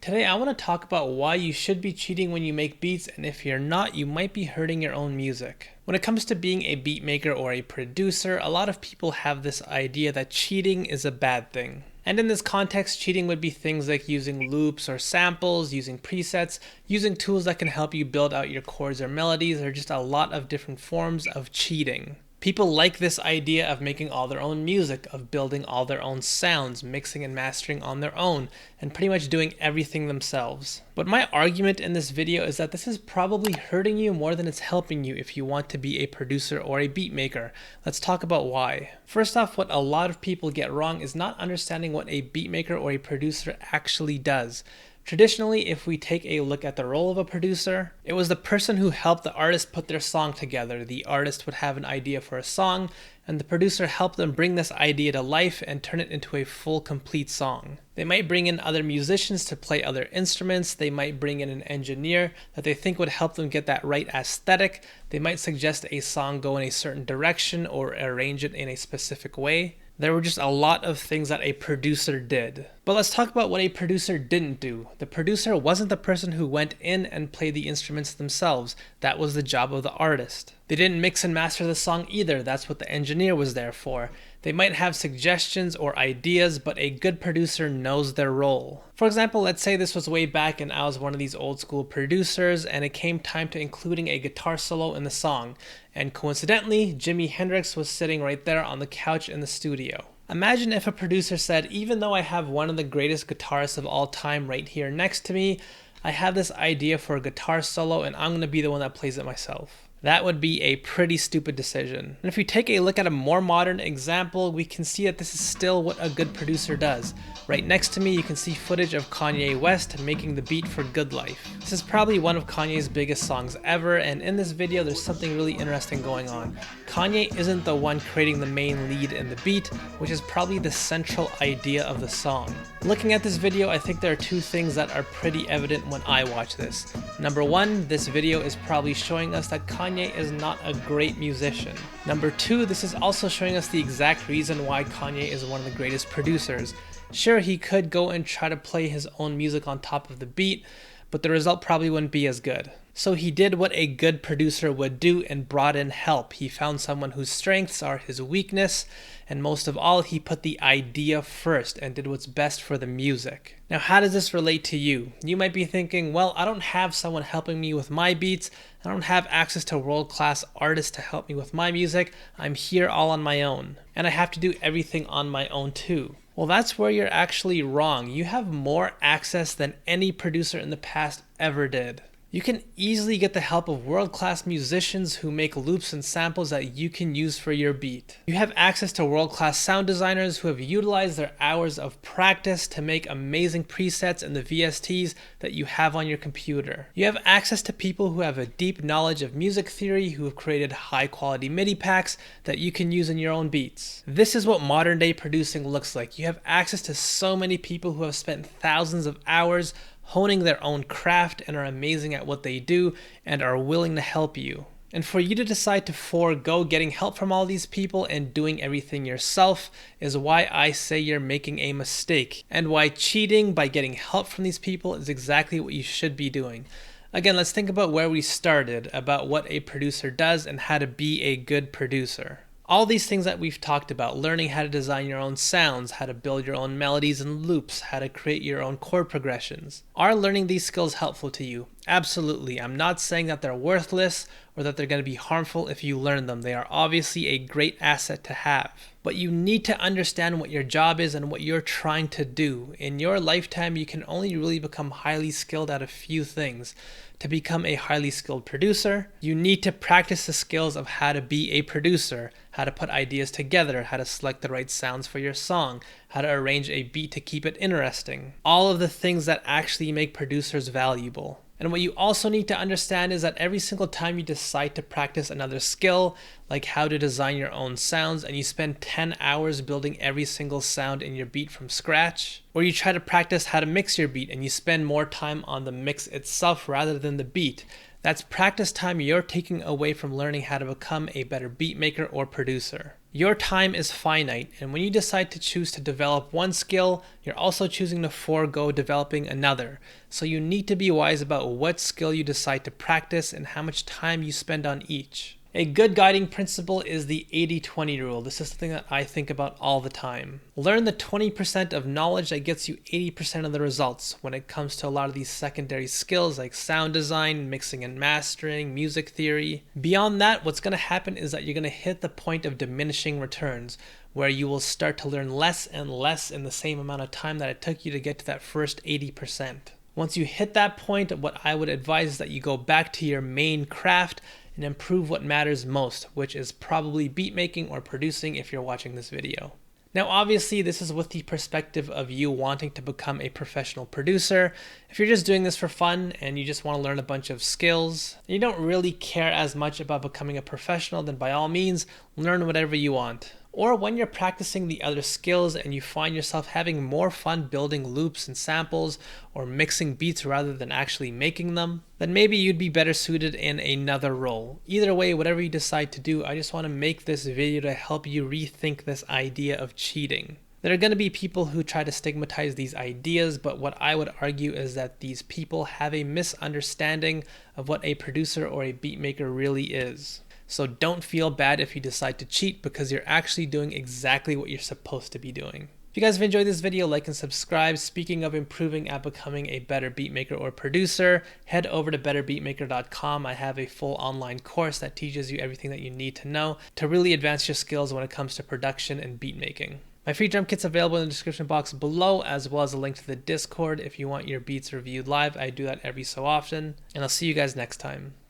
Today, I want to talk about why you should be cheating when you make beats, and if you're not, you might be hurting your own music. When it comes to being a beat maker or a producer, a lot of people have this idea that cheating is a bad thing. And in this context, cheating would be things like using loops or samples, using presets, using tools that can help you build out your chords or melodies, or just a lot of different forms of cheating. People like this idea of making all their own music, of building all their own sounds, mixing and mastering on their own, and pretty much doing everything themselves. But my argument in this video is that this is probably hurting you more than it's helping you if you want to be a producer or a beat maker. Let's talk about why. First off, what a lot of people get wrong is not understanding what a beat maker or a producer actually does. Traditionally, if we take a look at the role of a producer, it was the person who helped the artist put their song together. The artist would have an idea for a song, and the producer helped them bring this idea to life and turn it into a full, complete song. They might bring in other musicians to play other instruments. They might bring in an engineer that they think would help them get that right aesthetic. They might suggest a song go in a certain direction or arrange it in a specific way. There were just a lot of things that a producer did. But let's talk about what a producer didn't do. The producer wasn't the person who went in and played the instruments themselves. That was the job of the artist. They didn't mix and master the song either. That's what the engineer was there for. They might have suggestions or ideas, but a good producer knows their role. For example, let's say this was way back and I was one of these old school producers and it came time to including a guitar solo in the song. And coincidentally, Jimi Hendrix was sitting right there on the couch in the studio. Imagine if a producer said, even though I have one of the greatest guitarists of all time right here next to me, I have this idea for a guitar solo and I'm going to be the one that plays it myself. That would be a pretty stupid decision. And if we take a look at a more modern example, we can see that this is still what a good producer does. Right next to me, you can see footage of Kanye West making the beat for Good Life. This is probably one of Kanye's biggest songs ever, and in this video, there's something really interesting going on. Kanye isn't the one creating the main lead in the beat, which is probably the central idea of the song. Looking at this video, I think there are two things that are pretty evident when I watch this. Number one, this video is probably showing us that Kanye is not a great musician. Number two, this is also showing us the exact reason why Kanye is one of the greatest producers. Sure, he could go and try to play his own music on top of the beat, but the result probably wouldn't be as good. So he did what a good producer would do and brought in help. He found someone whose strengths are his weakness, and most of all, he put the idea first and did what's best for the music. Now, how does this relate to you? You might be thinking, well, I don't have someone helping me with my beats. I don't have access to world-class artists to help me with my music. I'm here all on my own, and I have to do everything on my own too. Well, that's where you're actually wrong. You have more access than any producer in the past ever did. You can easily get the help of world-class musicians who make loops and samples that you can use for your beat. You have access to world-class sound designers who have utilized their hours of practice to make amazing presets in the VSTs that you have on your computer. You have access to people who have a deep knowledge of music theory, who have created high-quality MIDI packs that you can use in your own beats. This is what modern-day producing looks like. You have access to so many people who have spent thousands of hours honing their own craft and are amazing at what they do and are willing to help you. And for you to decide to forego getting help from all these people and doing everything yourself is why I say you're making a mistake, and why cheating by getting help from these people is exactly what you should be doing. Again, let's think about where we started, about what a producer does and how to be a good producer. All these things that we've talked about, learning how to design your own sounds, how to build your own melodies and loops, how to create your own chord progressions. Are learning these skills helpful to you? Absolutely. I'm not saying that they're worthless or that they're going to be harmful if you learn them. They are obviously a great asset to have. But you need to understand what your job is and what you're trying to do. In your lifetime, you can only really become highly skilled at a few things. To become a highly skilled producer, you need to practice the skills of how to be a producer, how to put ideas together, how to select the right sounds for your song, how to arrange a beat to keep it interesting. All of the things that actually make producers valuable. And what you also need to understand is that every single time you decide to practice another skill, like how to design your own sounds, and you spend 10 hours building every single sound in your beat from scratch, or you try to practice how to mix your beat and you spend more time on the mix itself rather than the beat, that's practice time you're taking away from learning how to become a better beat maker or producer. Your time is finite, and when you decide to choose to develop one skill, you're also choosing to forego developing another. So you need to be wise about what skill you decide to practice and how much time you spend on each. A good guiding principle is the 80-20 rule. This is something that I think about all the time. Learn the 20% of knowledge that gets you 80% of the results when it comes to a lot of these secondary skills like sound design, mixing and mastering, music theory. Beyond that, what's going to happen is that you're going to hit the point of diminishing returns, where you will start to learn less and less in the same amount of time that it took you to get to that first 80%. Once you hit that point, what I would advise is that you go back to your main craft and improve what matters most, which is probably beat making or producing if you're watching this video. Now, obviously, this is with the perspective of you wanting to become a professional producer. If you're just doing this for fun and you just want to learn a bunch of skills, and you don't really care as much about becoming a professional, then by all means, learn whatever you want. Or when you're practicing the other skills and you find yourself having more fun building loops and samples or mixing beats rather than actually making them, then maybe you'd be better suited in another role. Either way, whatever you decide to do, I just want to make this video to help you rethink this idea of cheating. There are going to be people who try to stigmatize these ideas, but what I would argue is that these people have a misunderstanding of what a producer or a beat maker really is. So don't feel bad if you decide to cheat, because you're actually doing exactly what you're supposed to be doing. If you guys have enjoyed this video, like and subscribe. Speaking of improving at becoming a better beatmaker or producer, head over to betterbeatmaker.com. I have a full online course that teaches you everything that you need to know to really advance your skills when it comes to production and beat making. My free drum kit's available in the description box below, as well as a link to the Discord if you want your beats reviewed live. I do that every so often, and I'll see you guys next time.